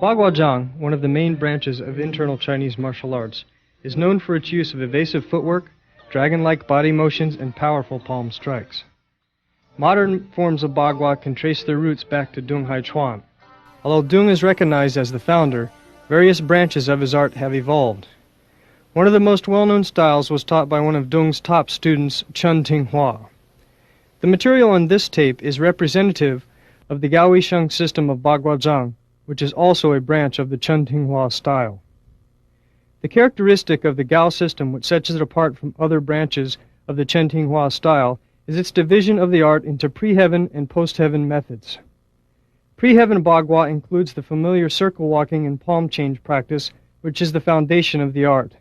Bagua one of the main branches of internal Chinese martial arts, is known for its use of evasive footwork, dragon-like body motions, and powerful palm strikes. Modern forms of bagua can trace their roots back to Dung Haichuan. Although Dung is recognized as the founder, various branches of his art have evolved. One of the most well-known styles was taught by one of Dung's top students, Chen Tinghua. The material on this tape is representative of the Gaoisheng system of bagua, which is also a branch of the Chen Tinghua style. The characteristic of the Gao system which sets it apart from other branches of the Chen Tinghua style is its division of the art into pre-heaven and post-heaven methods. Pre-heaven bagua includes the familiar circle walking and palm change practice, which is the foundation of the art.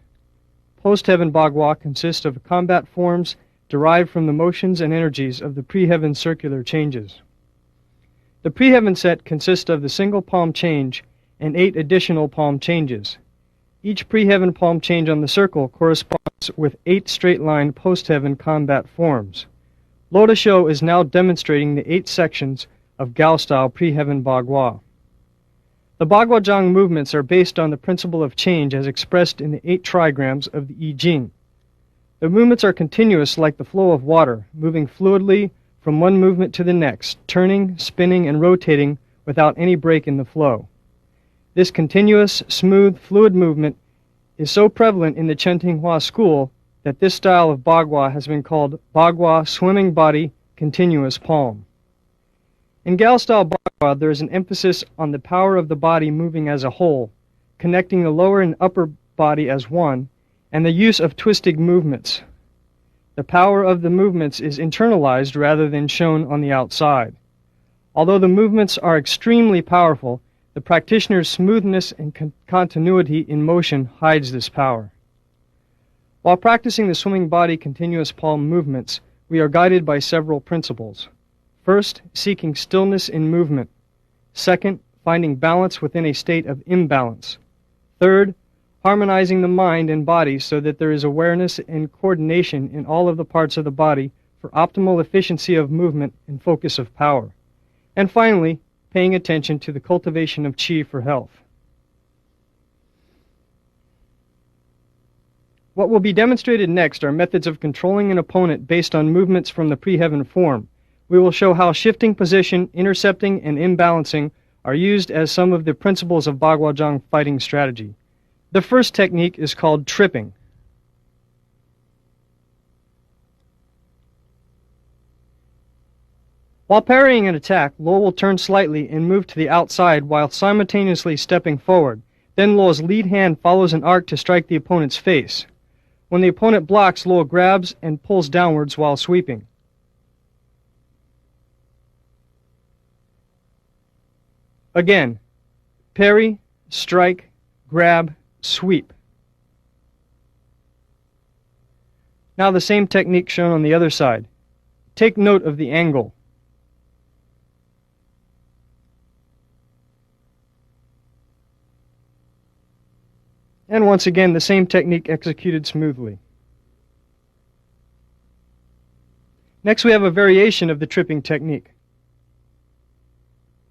Post-heaven bagua consists of combat forms derived from the motions and energies of the pre-heaven circular changes. The pre-heaven set consists of the single palm change and 8 additional palm changes. Each pre-heaven palm change on the circle corresponds with 8 straight-line post-heaven combat forms. Lotus Show is now demonstrating the 8 sections of Gao-style pre-heaven bagua. The bagua movements are based on the principle of change as expressed in the 8 trigrams of the I Ching. The movements are continuous like the flow of water, moving fluidly from one movement to the next, turning, spinning, and rotating without any break in the flow. This continuous, smooth, fluid movement is so prevalent in the Chen Tinghua school that this style of bagua has been called bagua swimming body continuous palm. In Gao-style bagua, there is an emphasis on the power of the body moving as a whole, connecting the lower and upper body as one, and the use of twisting movements. The power of the movements is internalized rather than shown on the outside. Although the movements are extremely powerful, the practitioner's smoothness and continuity in motion hides this power. While practicing the swimming body continuous palm movements, we are guided by several principles. First, seeking stillness in movement. Second, finding balance within a state of imbalance. Third, harmonizing the mind and body so that there is awareness and coordination in all of the parts of the body for optimal efficiency of movement and focus of power. And finally, paying attention to the cultivation of qi for health. What will be demonstrated next are methods of controlling an opponent based on movements from the pre-heaven form. We will show how shifting position, intercepting, and imbalancing are used as some of the principles of bagua fighting strategy. The first technique is called tripping. While parrying an attack, Lo will turn slightly and move to the outside while simultaneously stepping forward. Then Lo's lead hand follows an arc to strike the opponent's face. When the opponent blocks, Lo grabs and pulls downwards while sweeping. Again, parry, strike, grab, sweep. Now the same technique shown on the other side. Take note of the angle. And once again, the same technique executed smoothly. Next, we have a variation of the tripping technique.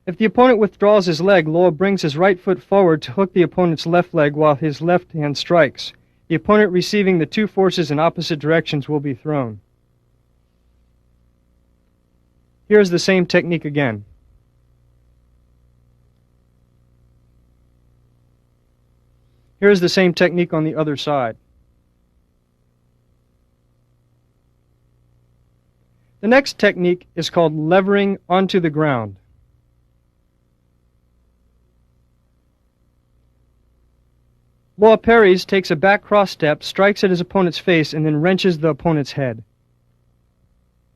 If the opponent withdraws his leg, Lo brings his right foot forward to hook the opponent's left leg while his left hand strikes. The opponent receiving the 2 forces in opposite directions will be thrown. Here's the same technique again. Here's the same technique on the other side. The next technique is called levering onto the ground. Lo parries, takes a back cross step, strikes at his opponent's face, and then wrenches the opponent's head.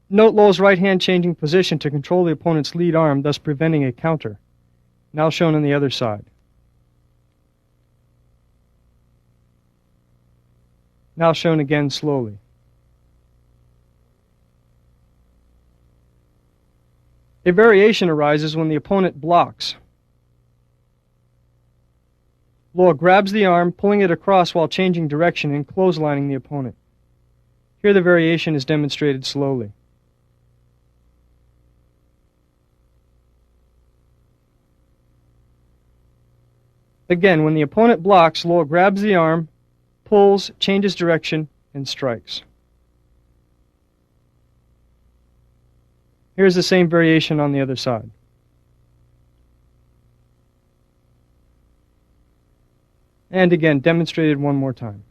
Note Lo's right hand changing position to control the opponent's lead arm, thus preventing a counter. Now shown on the other side. Now shown again slowly. A variation arises when the opponent blocks. Lo grabs the arm, pulling it across while changing direction and clotheslining the opponent. Here the variation is demonstrated slowly. Again, when the opponent blocks, Lowell grabs the arm, pulls, changes direction, and strikes. Here's the same variation on the other side. And again, demonstrated one more time.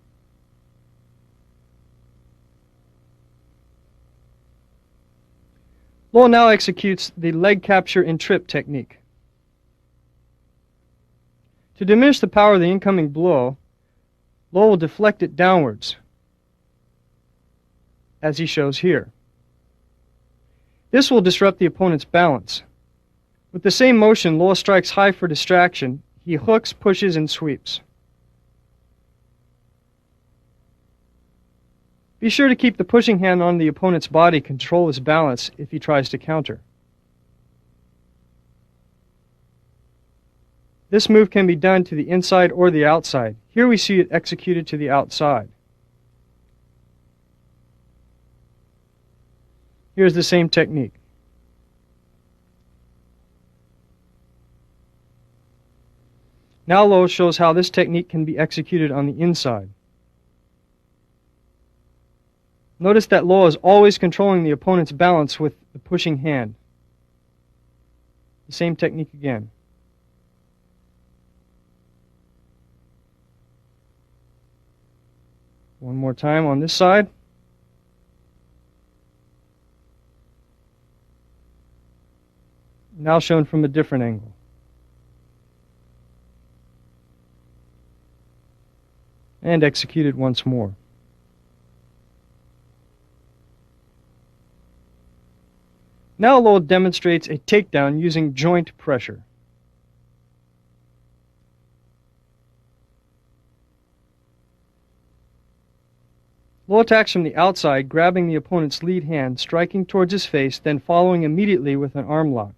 Lowell now executes the leg capture and trip technique. To diminish the power of the incoming blow, Lowell will deflect it downwards, as he shows here. This will disrupt the opponent's balance. With the same motion, Lowell strikes high for distraction. He hooks, pushes, and sweeps. Be sure to keep the pushing hand on the opponent's body, control his balance if he tries to counter. This move can be done to the inside or the outside. Here we see it executed to the outside. Here's the same technique. Now Lowell shows how this technique can be executed on the inside. Notice that Lowell is always controlling the opponent's balance with the pushing hand. The same technique again. One more time on this side. Now shown from a different angle. And executed once more. Now Lowell demonstrates a takedown using joint pressure. Lowell attacks from the outside, grabbing the opponent's lead hand, striking towards his face, then following immediately with an arm lock.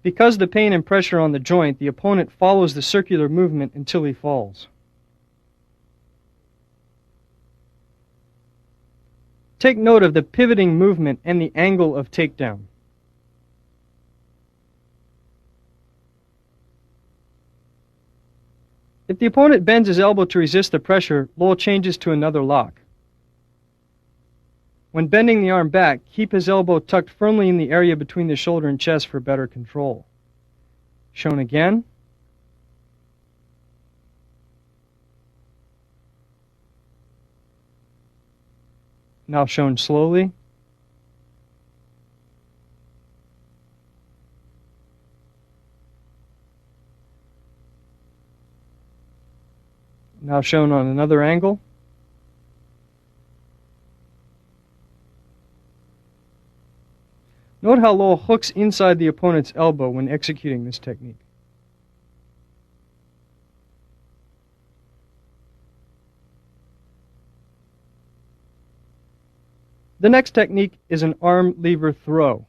Because of the pain and pressure on the joint, the opponent follows the circular movement until he falls. Take note of the pivoting movement and the angle of takedown. If the opponent bends his elbow to resist the pressure, Lowell changes to another lock. When bending the arm back, keep his elbow tucked firmly in the area between the shoulder and chest for better control. Shown again. Now shown slowly. Now shown on another angle. Note how Lowell hooks inside the opponent's elbow when executing this technique. The next technique is an arm lever throw.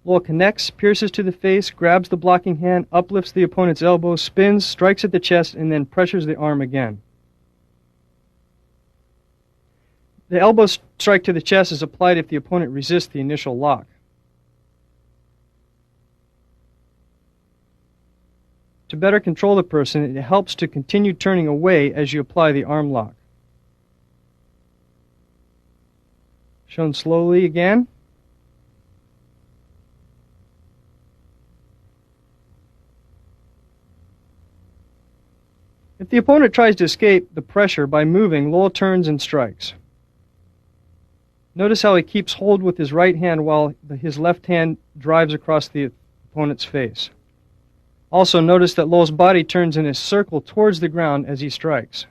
Lowell connects, pierces to the face, grabs the blocking hand, uplifts the opponent's elbow, spins, strikes at the chest, and then pressures the arm again. The elbow strike to the chest is applied if the opponent resists the initial lock. To better control the person, it helps to continue turning away as you apply the arm lock. Shown slowly again. If the opponent tries to escape the pressure by moving, Lowell turns and strikes. Notice how he keeps hold with his right hand while his left hand drives across the opponent's face. Also notice that Lowell's body turns in a circle towards the ground as he strikes.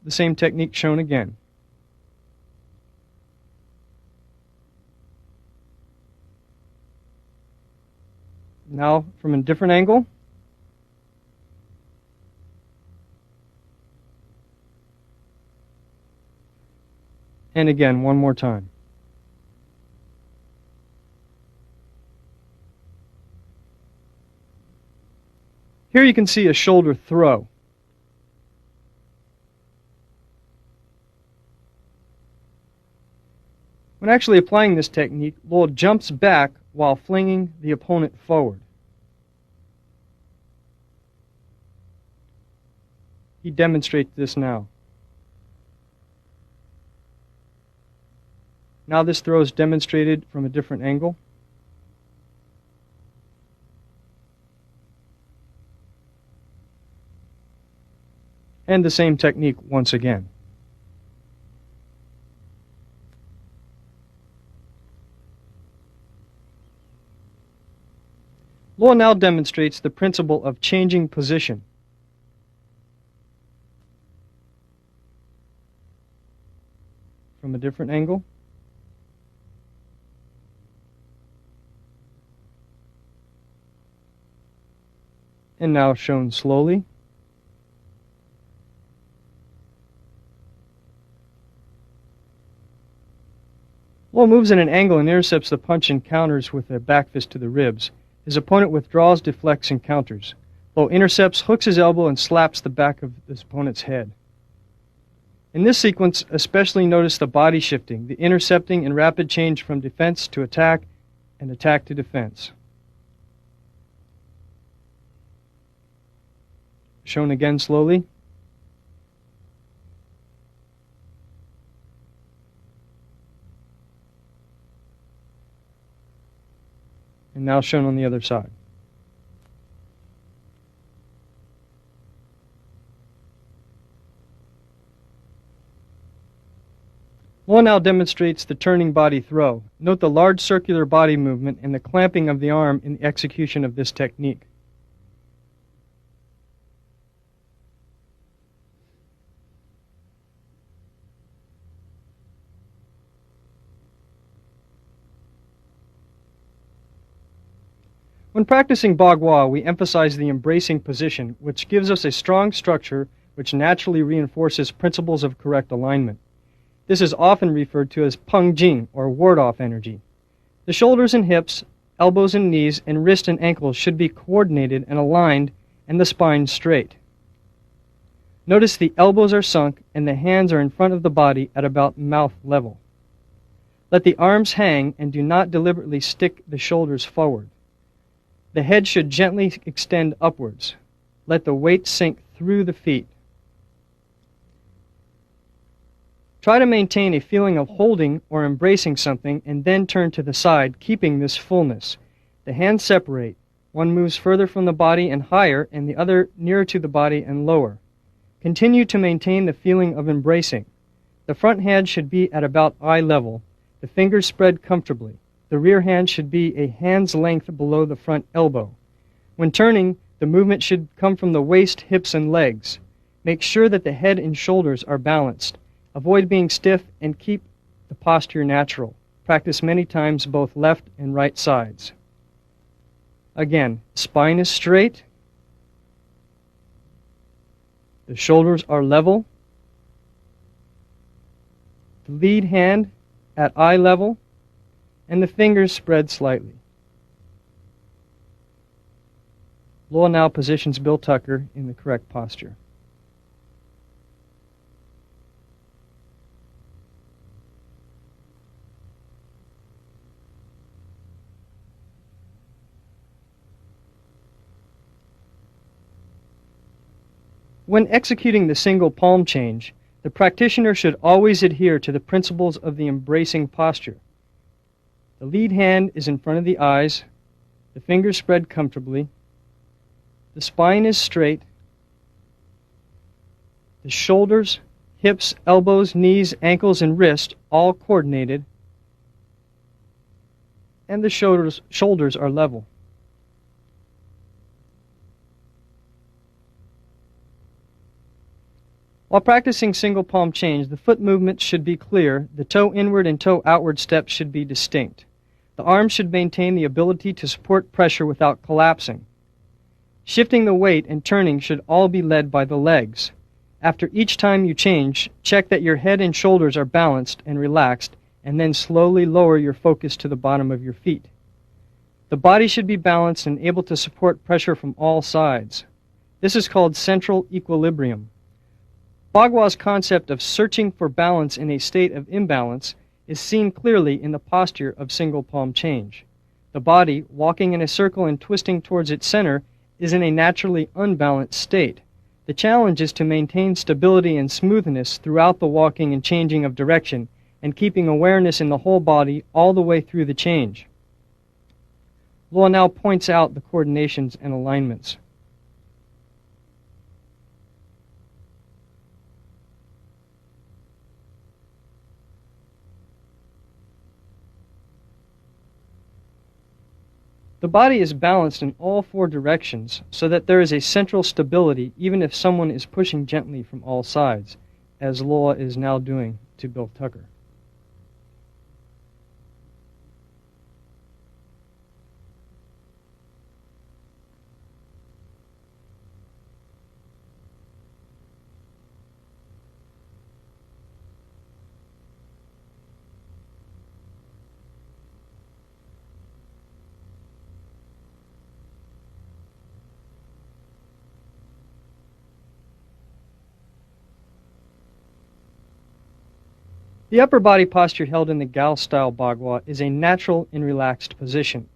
The same technique shown again. Now from a different angle. And again, one more time. Here you can see a shoulder throw. When actually applying this technique, Lowell jumps back while flinging the opponent forward. He demonstrates this now. Now this throw is demonstrated from a different angle. And the same technique once again. Lowell now demonstrates the principle of changing position. From a different angle. And now shown slowly. Lowell moves at an angle and intercepts the punch and counters with a back fist to the ribs. His opponent withdraws, deflects, and counters. Lowell intercepts, hooks his elbow, and slaps the back of his opponent's head. In this sequence, especially notice the body shifting, the intercepting and rapid change from defense to attack and attack to defense. Shown again slowly. And now shown on the other side. Lowell now demonstrates the turning body throw. Note the large circular body movement and the clamping of the arm in the execution of this technique. When practicing bagua, we emphasize the embracing position, which gives us a strong structure which naturally reinforces principles of correct alignment. This is often referred to as pengjing, or ward-off energy. The shoulders and hips, elbows and knees, and wrists and ankles should be coordinated and aligned, and the spine straight. Notice the elbows are sunk and the hands are in front of the body at about mouth level. Let the arms hang and do not deliberately stick the shoulders forward. The head should gently extend upwards. Let the weight sink through the feet. Try to maintain a feeling of holding or embracing something and then turn to the side, keeping this fullness. The hands separate. One moves further from the body and higher, and the other nearer to the body and lower. Continue to maintain the feeling of embracing. The front hand should be at about eye level. The fingers spread comfortably. The rear hand should be a hand's length below the front elbow. When turning, the movement should come from the waist, hips, and legs. Make sure that the head and shoulders are balanced. Avoid being stiff and keep the posture natural. Practice many times both left and right sides. Again, spine is straight. The shoulders are level. The lead hand at eye level. And the fingers spread slightly. Lowell now positions Bill Tucker in the correct posture. When executing the single palm change, the practitioner should always adhere to the principles of the embracing posture. The lead hand is in front of the eyes, the fingers spread comfortably, the spine is straight, the shoulders, hips, elbows, knees, ankles, and wrists all coordinated, and the shoulders are level. While practicing single palm change, the foot movements should be clear, the toe inward and toe outward steps should be distinct. The arms should maintain the ability to support pressure without collapsing. Shifting the weight and turning should all be led by the legs. After each time you change, check that your head and shoulders are balanced and relaxed, and then slowly lower your focus to the bottom of your feet. The body should be balanced and able to support pressure from all sides. This is called central equilibrium. Bagua's concept of searching for balance in a state of imbalance is seen clearly in the posture of single palm change. The body, walking in a circle and twisting towards its center, is in a naturally unbalanced state. The challenge is to maintain stability and smoothness throughout the walking and changing of direction, and keeping awareness in the whole body all the way through the change. Law now points out the coordinations and alignments. The body is balanced in all four directions so that there is a central stability even if someone is pushing gently from all sides, as Law is now doing to Bill Tucker. The upper body posture held in the Gao-style bagua is a natural and relaxed position.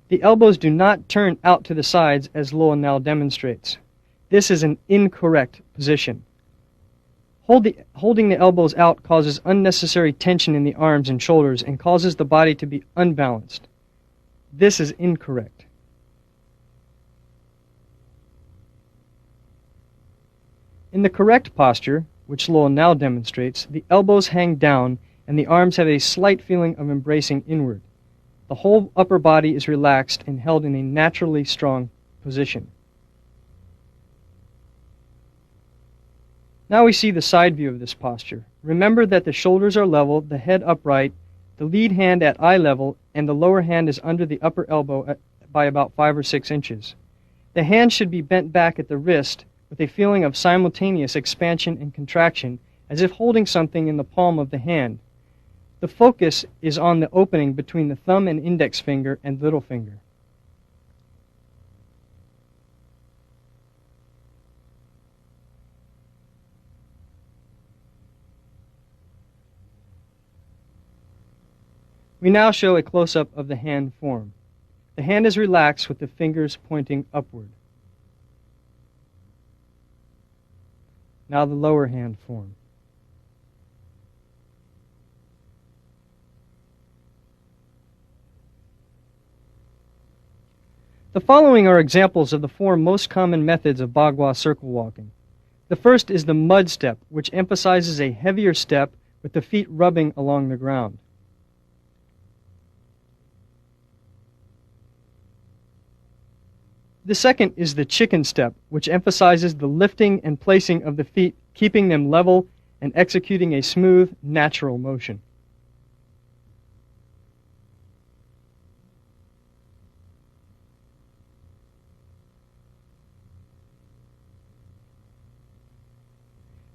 The elbows do not turn out to the sides as Law now demonstrates. This is an incorrect position. Holding the elbows out causes unnecessary tension in the arms and shoulders and causes the body to be unbalanced. This is incorrect. In the correct posture, which Law now demonstrates, the elbows hang down and the arms have a slight feeling of embracing inward. The whole upper body is relaxed and held in a naturally strong position. Now we see the side view of this posture. Remember that the shoulders are level, the head upright, the lead hand at eye level, and the lower hand is under the upper elbow by about 5 or 6 inches. The hand should be bent back at the wrist with a feeling of simultaneous expansion and contraction, as if holding something in the palm of the hand. The focus is on the opening between the thumb and index finger and little finger. We now show a close-up of the hand form. The hand is relaxed with the fingers pointing upward. Now the lower hand form. The following are examples of the 4 most common methods of bagua circle walking. The first is the mud step, which emphasizes a heavier step with the feet rubbing along the ground. The second is the chicken step, which emphasizes the lifting and placing of the feet, keeping them level and executing a smooth, natural motion.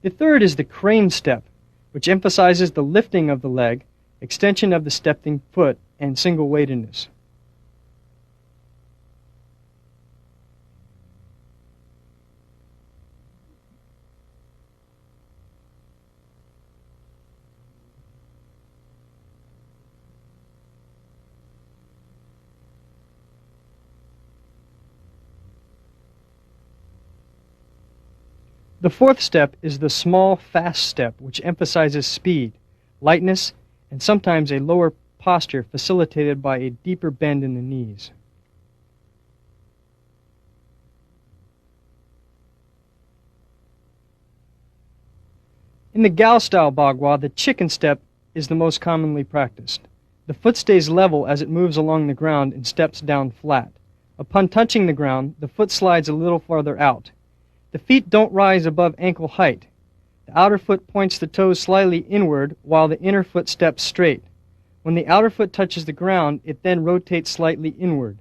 The third is the crane step, which emphasizes the lifting of the leg, extension of the stepping foot, and single-weightedness. The fourth step is the small, fast step, which emphasizes speed, lightness, and sometimes a lower posture facilitated by a deeper bend in the knees. In the Gao-style bagua, the chicken step is the most commonly practiced. The foot stays level as it moves along the ground and steps down flat. Upon touching the ground, the foot slides a little farther out. The feet don't rise above ankle height. The outer foot points the toes slightly inward while the inner foot steps straight. When the outer foot touches the ground, it then rotates slightly inward.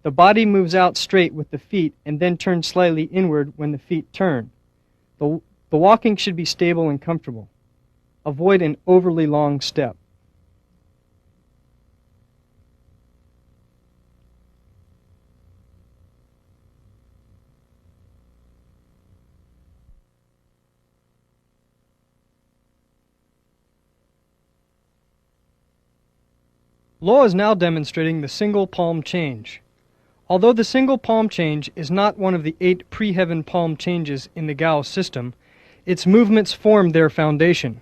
The body moves out straight with the feet and then turns slightly inward when the feet turn. The walking should be stable and comfortable. Avoid an overly long step. Lo is now demonstrating the single palm change. Although the single palm change is not one of the 8 pre-heaven palm changes in the Gao system, its movements form their foundation.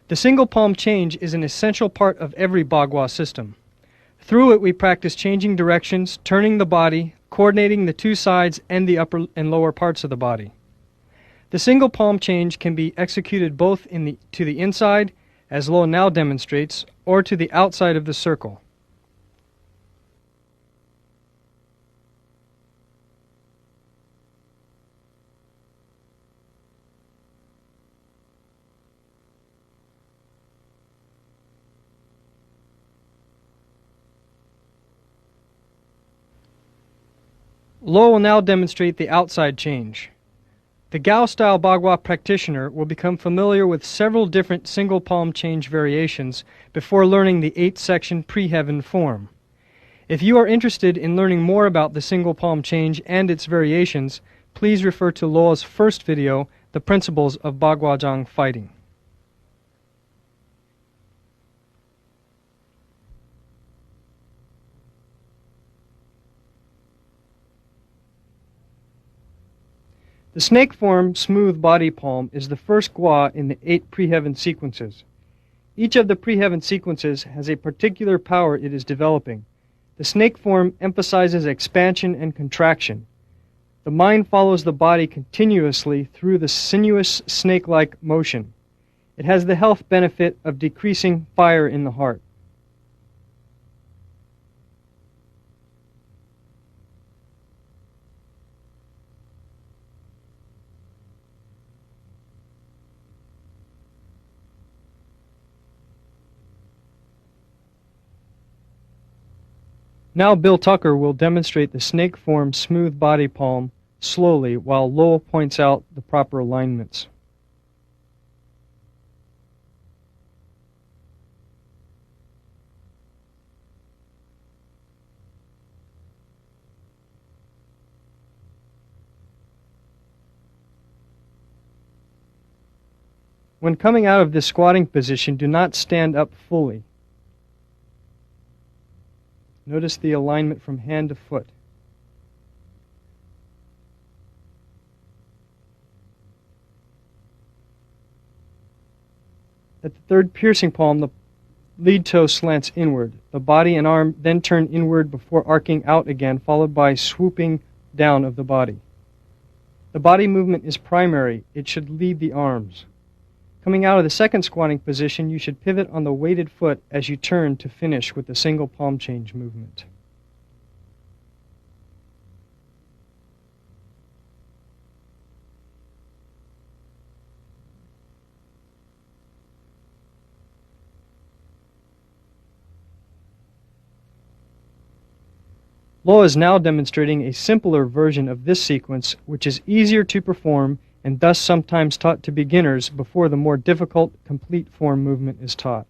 The single palm change is an essential part of every bagua system. Through it we practice changing directions, turning the body, coordinating the 2 sides and the upper and lower parts of the body. The single palm change can be executed both to the inside, as Lo now demonstrates, or to the outside of the circle. Lo will now demonstrate the outside change. The Gao-style bagua practitioner will become familiar with several different single palm change variations before learning the 8-section pre-heaven form. If you are interested in learning more about the single palm change and its variations, please refer to Lo's first video, The Principles of Baguazhang Fighting. The snake form smooth body palm is the first gua in the 8 pre-heaven sequences. Each of the pre-heaven sequences has a particular power it is developing. The snake form emphasizes expansion and contraction. The mind follows the body continuously through the sinuous snake-like motion. It has the health benefit of decreasing fire in the heart. Now Bill Tucker will demonstrate the snake form smooth body palm slowly while Lo points out the proper alignments. When coming out of this squatting position, do not stand up fully. Notice the alignment from hand to foot. At the third piercing palm, the lead toe slants inward. The body and arm then turn inward before arcing out again, followed by swooping down of the body. The body movement is primary. It should lead the arms. Coming out of the second squatting position, you should pivot on the weighted foot as you turn to finish with the single palm change movement. Lo is now demonstrating a simpler version of this sequence, which is easier to perform and thus sometimes taught to beginners before the more difficult complete form movement is taught.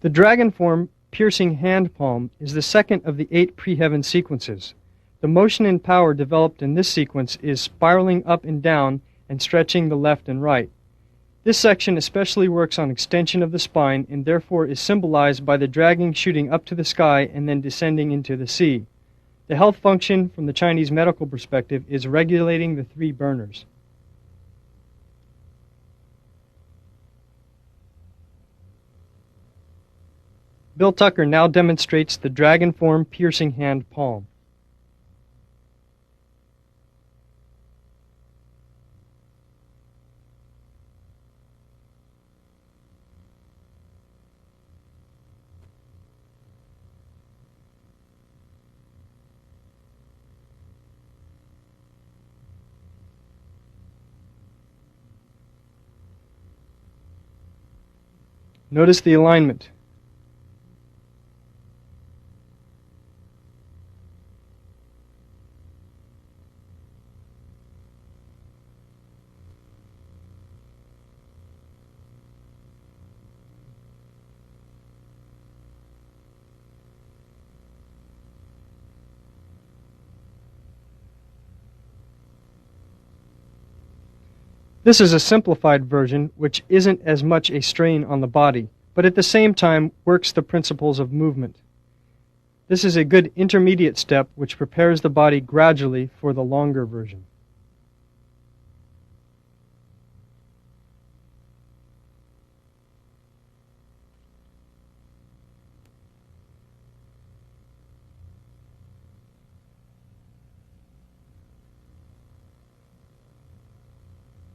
The dragon form piercing hand palm is the second of the 8 pre-heaven sequences. The motion and power developed in this sequence is spiraling up and down and stretching the left and right. This section especially works on extension of the spine and therefore is symbolized by the dragon shooting up to the sky and then descending into the sea. The health function from the Chinese medical perspective is regulating the 3 burners. Bill Tucker now demonstrates the dragon form piercing hand palm. Notice the alignment. This is a simplified version which isn't as much a strain on the body, but at the same time works the principles of movement. This is a good intermediate step which prepares the body gradually for the longer version.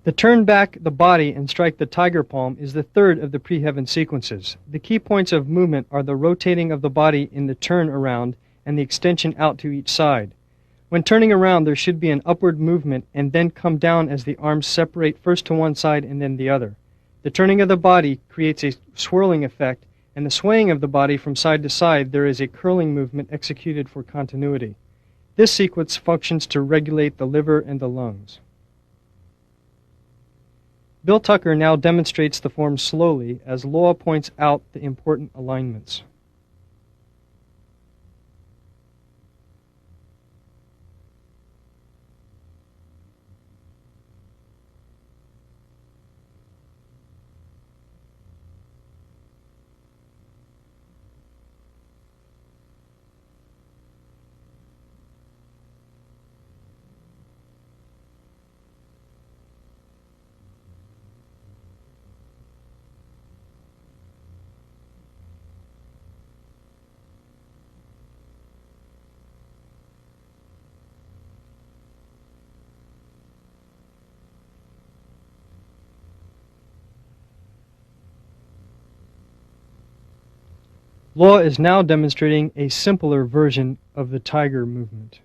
The turn back the body and strike the tiger palm is the third of the pre-heaven sequences. The key points of movement are the rotating of the body in the turn around and the extension out to each side. When turning around, there should be an upward movement and then come down as the arms separate first to one side and then the other. The turning of the body creates a swirling effect, and the swaying of the body from side to side, there is a curling movement executed for continuity. This sequence functions to regulate the liver and the lungs. Bill Tucker now demonstrates the form slowly as Law points out the important alignments. Law is now demonstrating a simpler version of the tiger movement.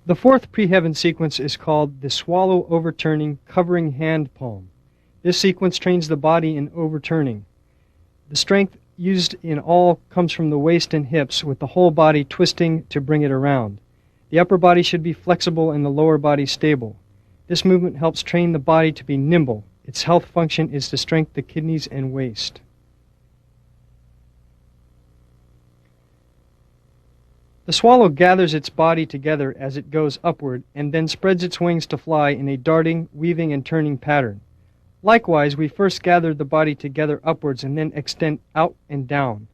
The fourth pre-heaven sequence is called the swallow overturning covering hand palm. This sequence trains the body in overturning. The strength used in all comes from the waist and hips, with the whole body twisting to bring it around. The upper body should be flexible and the lower body stable. This movement helps train the body to be nimble. Its health function is to strengthen the kidneys and waist. The swallow gathers its body together as it goes upward and then spreads its wings to fly in a darting, weaving, and turning pattern. Likewise, we first gather the body together upwards and then extend out and down.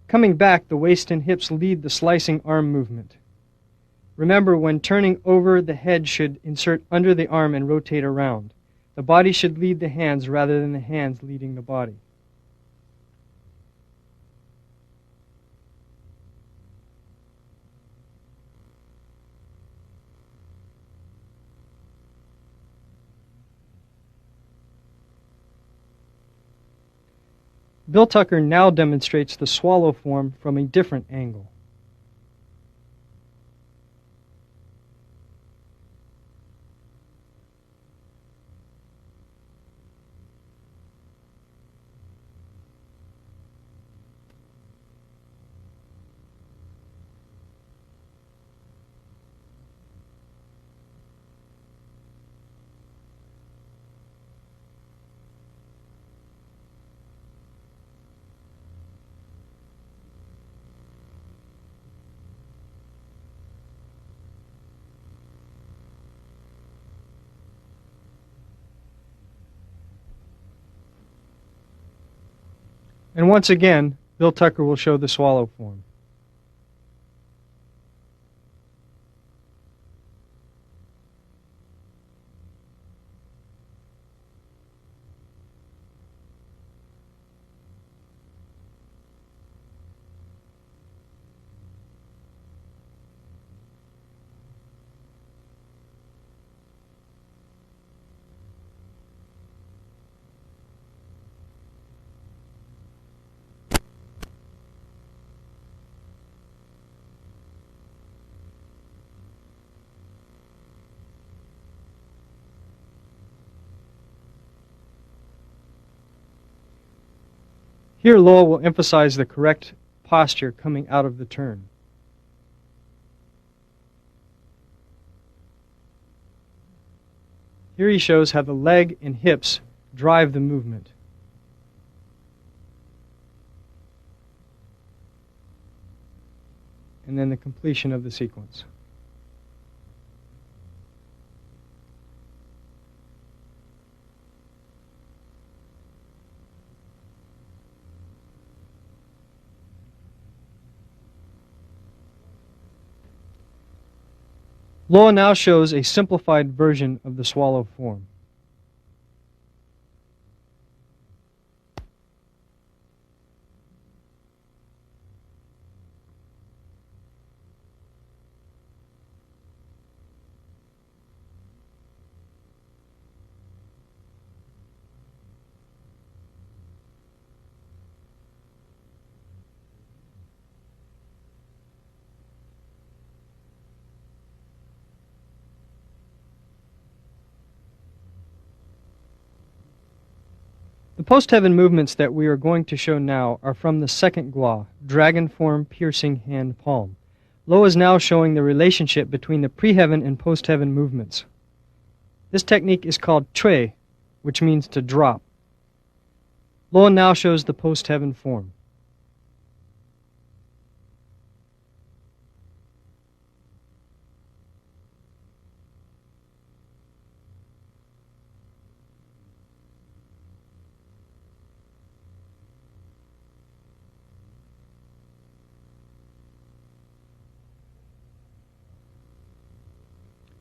Coming back, the waist and hips lead the slicing arm movement. Remember, when turning over, the head should insert under the arm and rotate around. The body should lead the hands rather than the hands leading the body. Bill Tucker now demonstrates the swallow form from a different angle. And once again, Bill Tucker will show the swallow form. Here, Lo will emphasize the correct posture coming out of the turn. Here he shows how the leg and hips drive the movement. And then the completion of the sequence. Lo now shows a simplified version of the swallow form. The post-heaven movements that we are going to show now are from the second gua, dragon form piercing hand palm. Lo is now showing the relationship between the pre-heaven and post-heaven movements. This technique is called chui, which means to drop. Lo now shows the post-heaven form.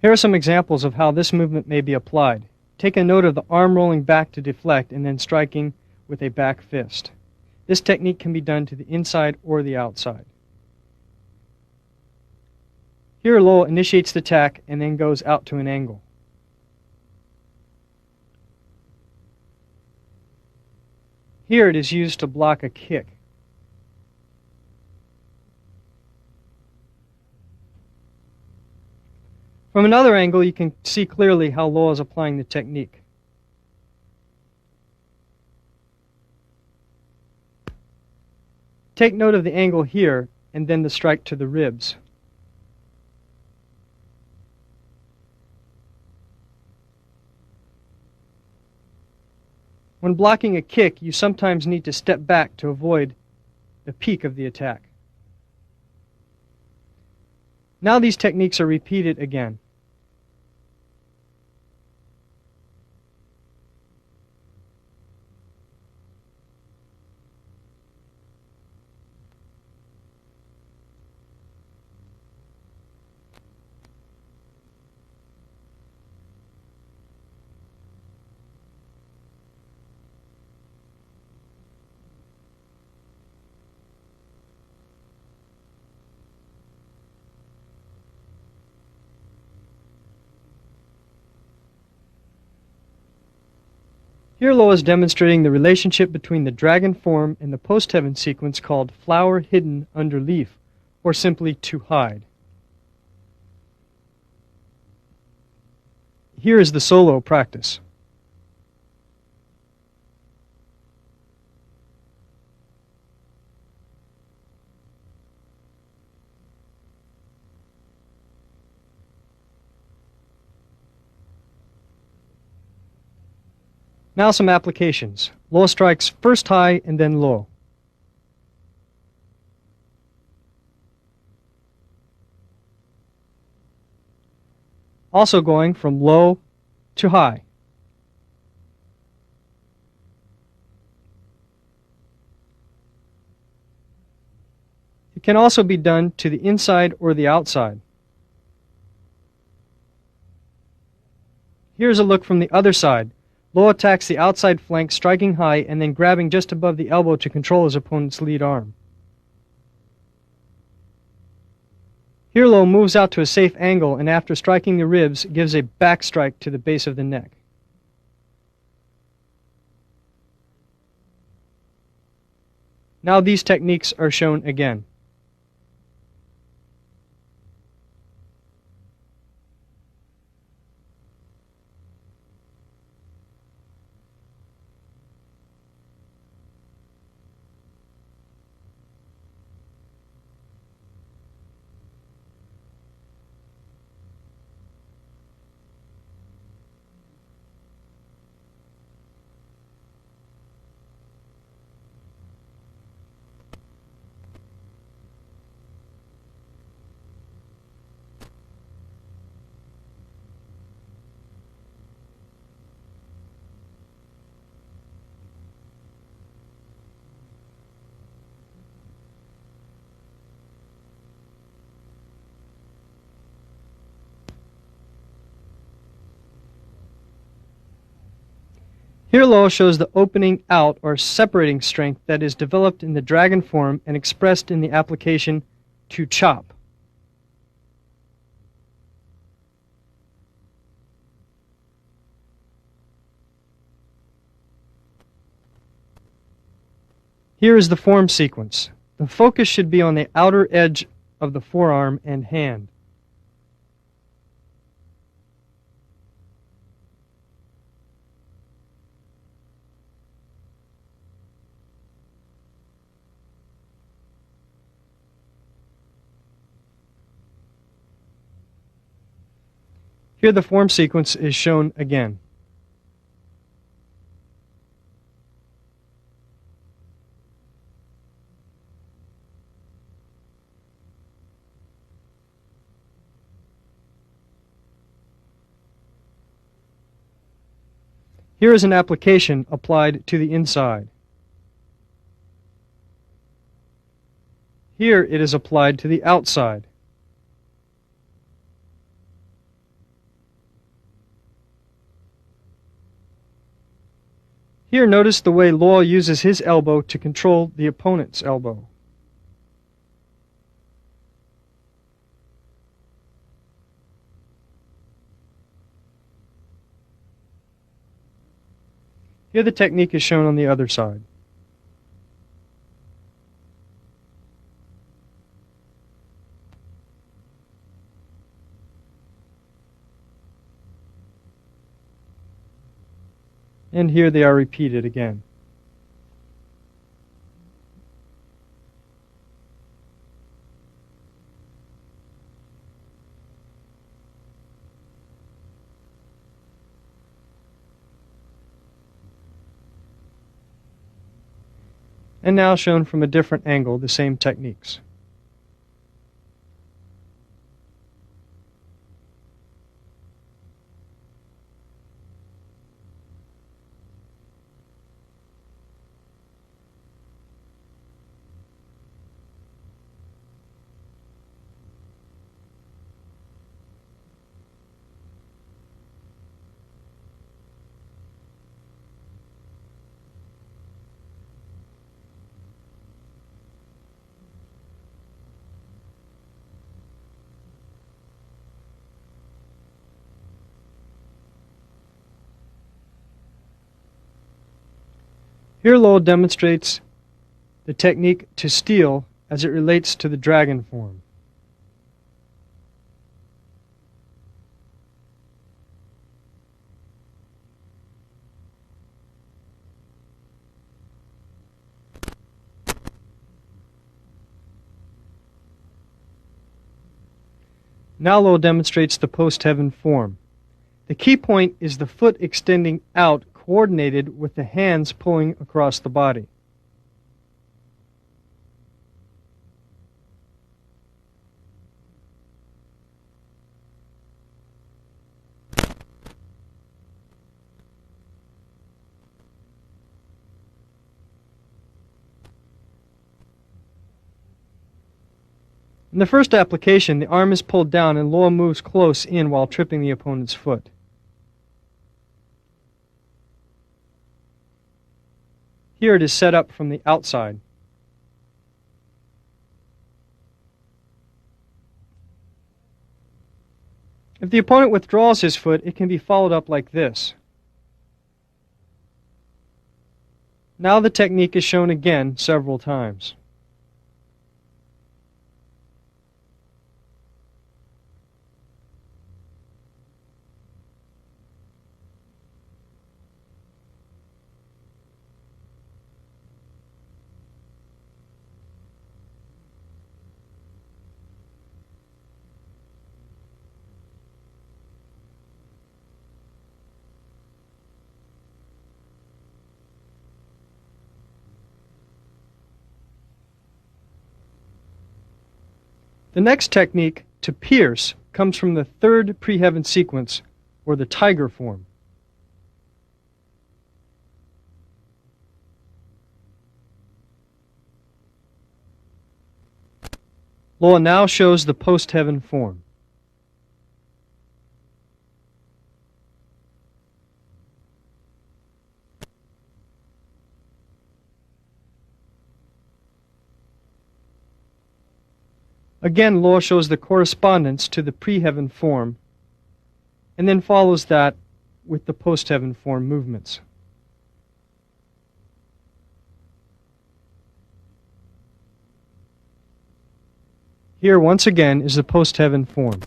Here are some examples of how this movement may be applied. Take a note of the arm rolling back to deflect and then striking with a back fist. This technique can be done to the inside or the outside. Here Lo initiates the attack and then goes out to an angle. Here it is used to block a kick. From another angle, you can see clearly how Lo is applying the technique. Take note of the angle here and then the strike to the ribs. When blocking a kick, you sometimes need to step back to avoid the peak of the attack. Now these techniques are repeated again. Here Lo is demonstrating the relationship between the dragon form and the post-heaven sequence called flower hidden under leaf, or simply to hide. Here is the solo practice. Now some applications. Lo strikes first high and then low. Also going from low to high. It can also be done to the inside or the outside. Here's a look from the other side. Lo attacks the outside flank, striking high and then grabbing just above the elbow to control his opponent's lead arm. Here Lo moves out to a safe angle and after striking the ribs, gives a back strike to the base of the neck. Now these techniques are shown again. Here Law shows the opening out or separating strength that is developed in the dragon form and expressed in the application to chop. Here is the form sequence. The focus should be on the outer edge of the forearm and hand. Here the form sequence is shown again. Here is an application applied to the inside. Here it is applied to the outside. Here notice the way Law uses his elbow to control the opponent's elbow. Here the technique is shown on the other side. And here they are repeated again. And now shown from a different angle, the same techniques. Here Lowell demonstrates the technique to steal as it relates to the dragon form. Now Lowell demonstrates the post-heaven form. The key point is the foot extending out, coordinated with the hands pulling across the body. In the first application, the arm is pulled down and Lowell moves close in while tripping the opponent's foot. Here it is set up from the outside. If the opponent withdraws his foot, it can be followed up like this. Now the technique is shown again several times. The next technique, to pierce, comes from the third pre-heaven sequence, or the tiger form. Lowell now shows the post-heaven form. Again, Lo shows the correspondence to the pre-heaven form, and then follows that with the post-heaven form movements. Here, once again, is the post-heaven form.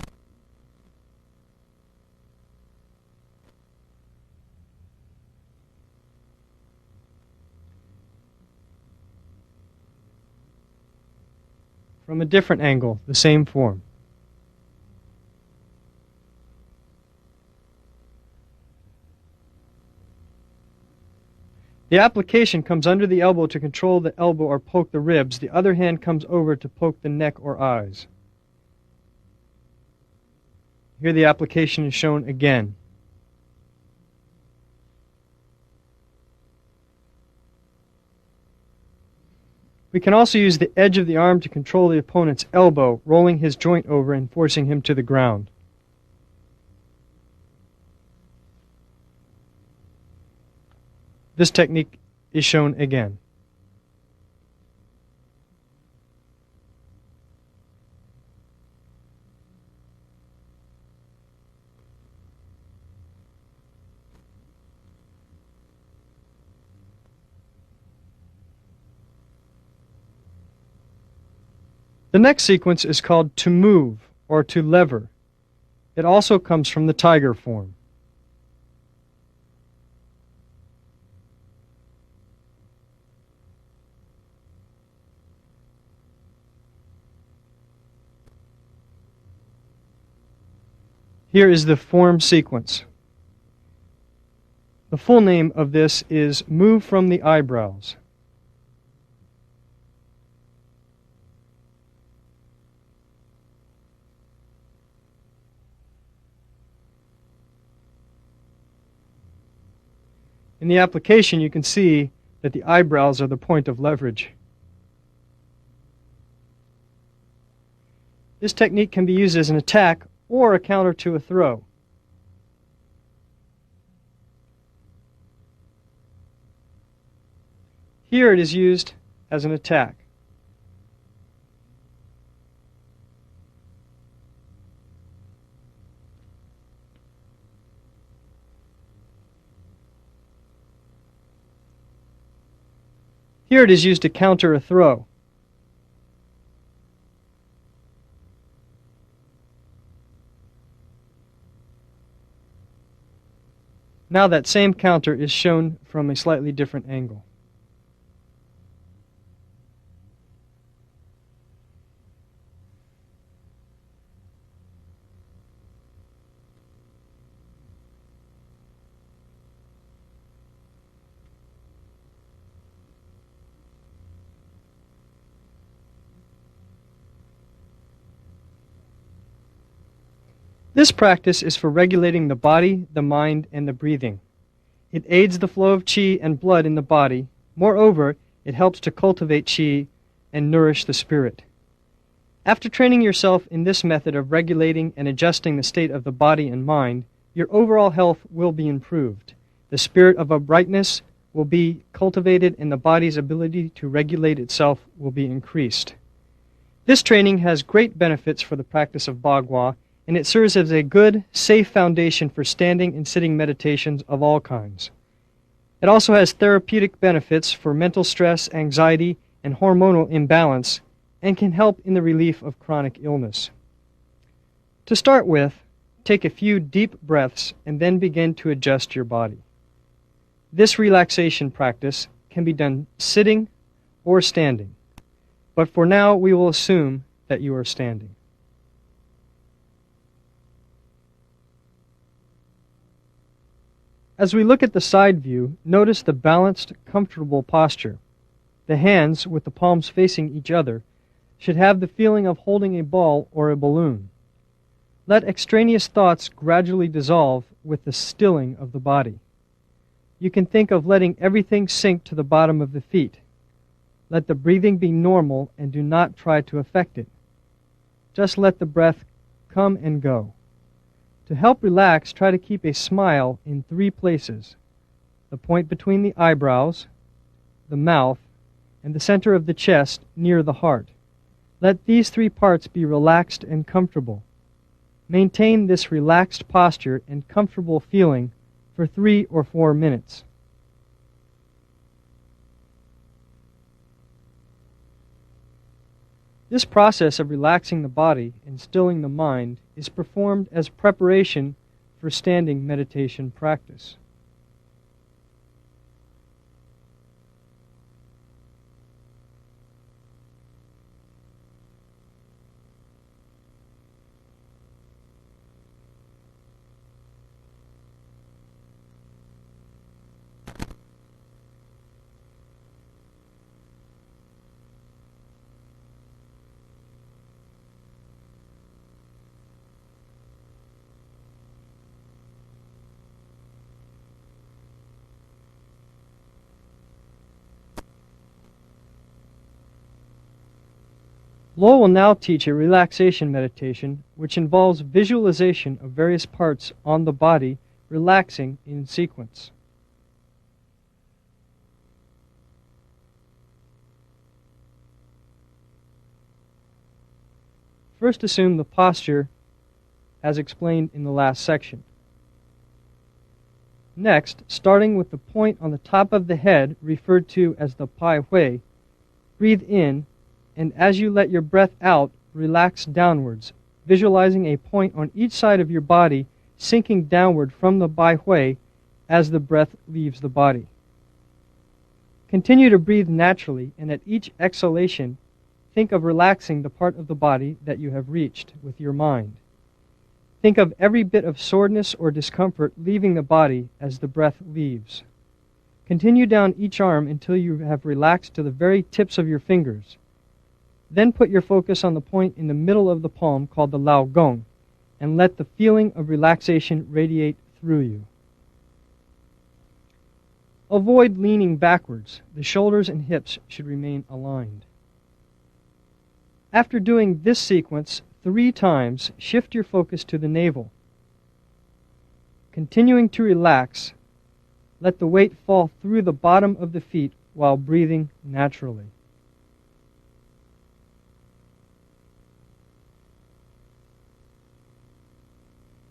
From a different angle, the same form. The application comes under the elbow to control the elbow or poke the ribs. The other hand comes over to poke the neck or eyes. Here the application is shown again. We can also use the edge of the arm to control the opponent's elbow, rolling his joint over and forcing him to the ground. This technique is shown again. The next sequence is called to move or to lever. It also comes from the tiger form. Here is the form sequence. The full name of this is move from the eyebrows. In the application, you can see that the eyebrows are the point of leverage. This technique can be used as an attack or a counter to a throw. Here it is used as an attack. Here it is used to counter a throw. Now that same counter is shown from a slightly different angle. This practice is for regulating the body, the mind, and the breathing. It aids the flow of qi and blood in the body. Moreover, it helps to cultivate qi and nourish the spirit. After training yourself in this method of regulating and adjusting the state of the body and mind, your overall health will be improved. The spirit of uprightness will be cultivated and the body's ability to regulate itself will be increased. This training has great benefits for the practice of bagua, and it serves as a good, safe foundation for standing and sitting meditations of all kinds. It also has therapeutic benefits for mental stress, anxiety, and hormonal imbalance, and can help in the relief of chronic illness. To start with, take a few deep breaths and then begin to adjust your body. This relaxation practice can be done sitting or standing, but for now we will assume that you are standing. As we look at the side view, notice the balanced, comfortable posture. The hands, with the palms facing each other, should have the feeling of holding a ball or a balloon. Let extraneous thoughts gradually dissolve with the stilling of the body. You can think of letting everything sink to the bottom of the feet. Let the breathing be normal and do not try to affect it. Just let the breath come and go. To help relax, try to keep a smile in 3 places: the point between the eyebrows, the mouth, and the center of the chest near the heart. Let these three parts be relaxed and comfortable. Maintain this relaxed posture and comfortable feeling for 3 or 4 minutes. This process of relaxing the body and stilling the mind is performed as preparation for standing meditation practice. Lo will now teach a relaxation meditation which involves visualization of various parts on the body relaxing in sequence. First, assume the posture as explained in the last section. Next, starting with the point on the top of the head referred to as the pai hui, breathe in, and as you let your breath out, relax downwards, visualizing a point on each side of your body sinking downward from the pai hui as the breath leaves the body. Continue to breathe naturally, and at each exhalation, think of relaxing the part of the body that you have reached with your mind. Think of every bit of soreness or discomfort leaving the body as the breath leaves. Continue down each arm until you have relaxed to the very tips of your fingers. Then put your focus on the point in the middle of the palm called the lao gong, and let the feeling of relaxation radiate through you. Avoid leaning backwards. The shoulders and hips should remain aligned. After doing this sequence 3 times, shift your focus to the navel. Continuing to relax, let the weight fall through the bottom of the feet while breathing naturally.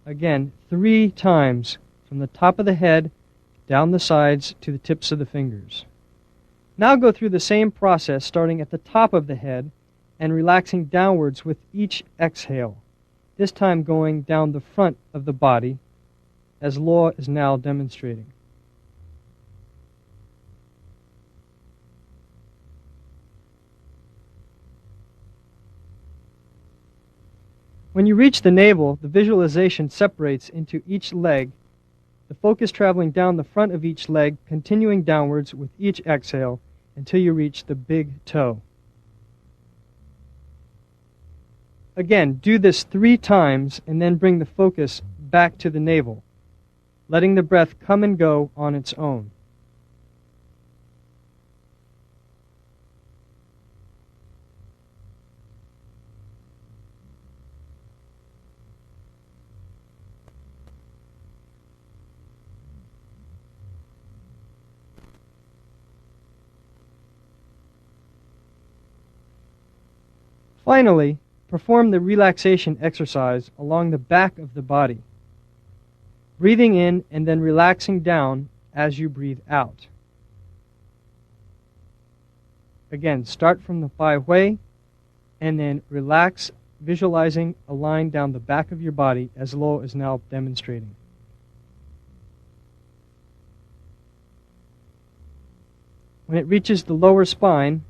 Again, 3 times from the top of the head, down the sides to the tips of the fingers. Now go through the same process starting at the top of the head and relaxing downwards with each exhale, this time going down the front of the body, as Law is now demonstrating. When you reach the navel, the visualization separates into each leg, the focus traveling down the front of each leg, continuing downwards with each exhale until you reach the big toe. Again, do this 3 times and then bring the focus back to the navel, letting the breath come and go on its own. Finally, perform the relaxation exercise along the back of the body, breathing in and then relaxing down as you breathe out. Again, start from the pai hui and then relax, visualizing a line down the back of your body as Lo is now demonstrating. When it reaches the lower spine,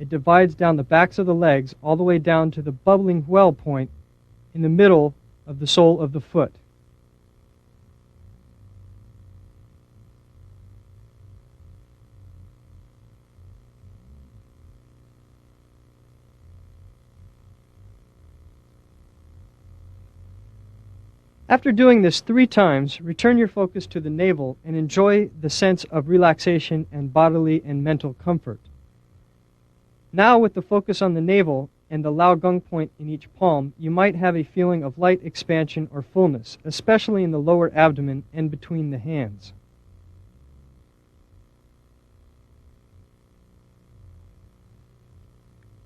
it divides down the backs of the legs all the way down to the bubbling well point in the middle of the sole of the foot. After doing this 3 times, return your focus to the navel and enjoy the sense of relaxation and bodily and mental comfort. Now, with the focus on the navel and the lao gong point in each palm, you might have a feeling of light expansion or fullness, especially in the lower abdomen and between the hands.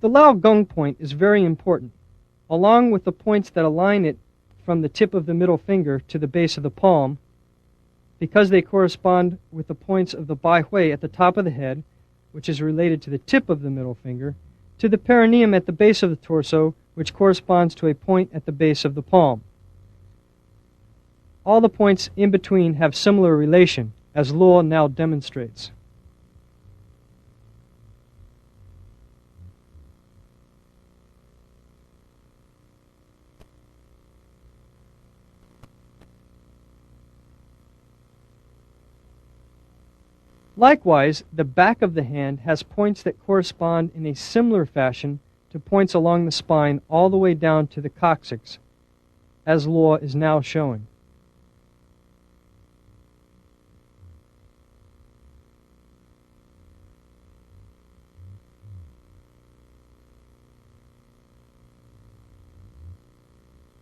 The Lao Gong point is very important, along with the points that align it from the tip of the middle finger to the base of the palm, because they correspond with the points of the Bai Hui at the top of the head, which is related to the tip of the middle finger, to the perineum at the base of the torso, which corresponds to a point at the base of the palm. All the points in between have similar relation, as Luo now demonstrates. Likewise, the back of the hand has points that correspond in a similar fashion to points along the spine all the way down to the coccyx, as Luo is now showing.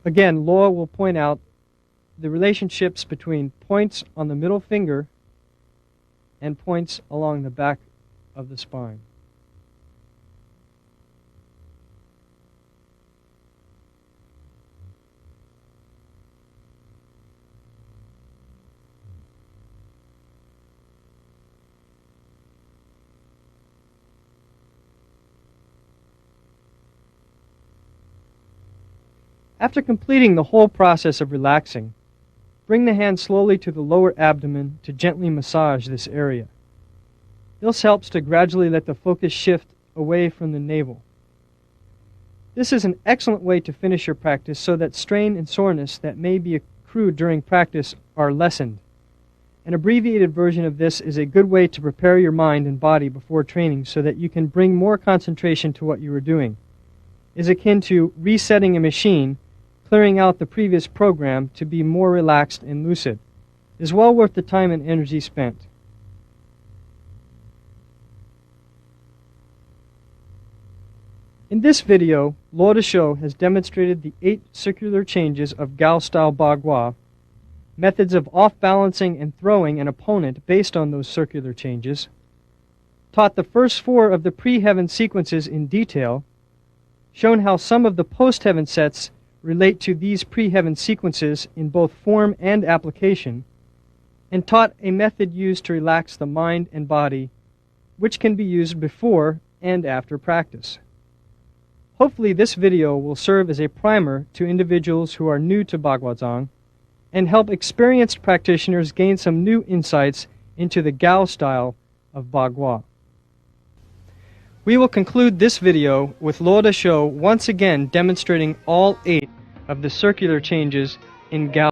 Again, Luo will point out the relationships between points on the middle finger and points along the back of the spine. After completing the whole process of relaxing, bring the hand slowly to the lower abdomen to gently massage this area. This helps to gradually let the focus shift away from the navel. This is an excellent way to finish your practice so that strain and soreness that may be accrued during practice are lessened. An abbreviated version of this is a good way to prepare your mind and body before training so that you can bring more concentration to what you are doing. It is akin to resetting a machine, clearing out the previous program to be more relaxed and lucid. It is well worth the time and energy spent. In this video, Luo Deshou has demonstrated the 8 circular changes of Gao-style bagua, methods of off-balancing and throwing an opponent based on those circular changes, taught the first 4 of the pre-heaven sequences in detail, shown how some of the post-heaven sets relate to these pre-heaven sequences in both form and application, and taught a method used to relax the mind and body, which can be used before and after practice. Hopefully this video will serve as a primer to individuals who are new to Baguazhang and help experienced practitioners gain some new insights into the Gao style of Bagua. We will conclude this video with Luo Deshou once again demonstrating all 8 of the circular changes in Gao.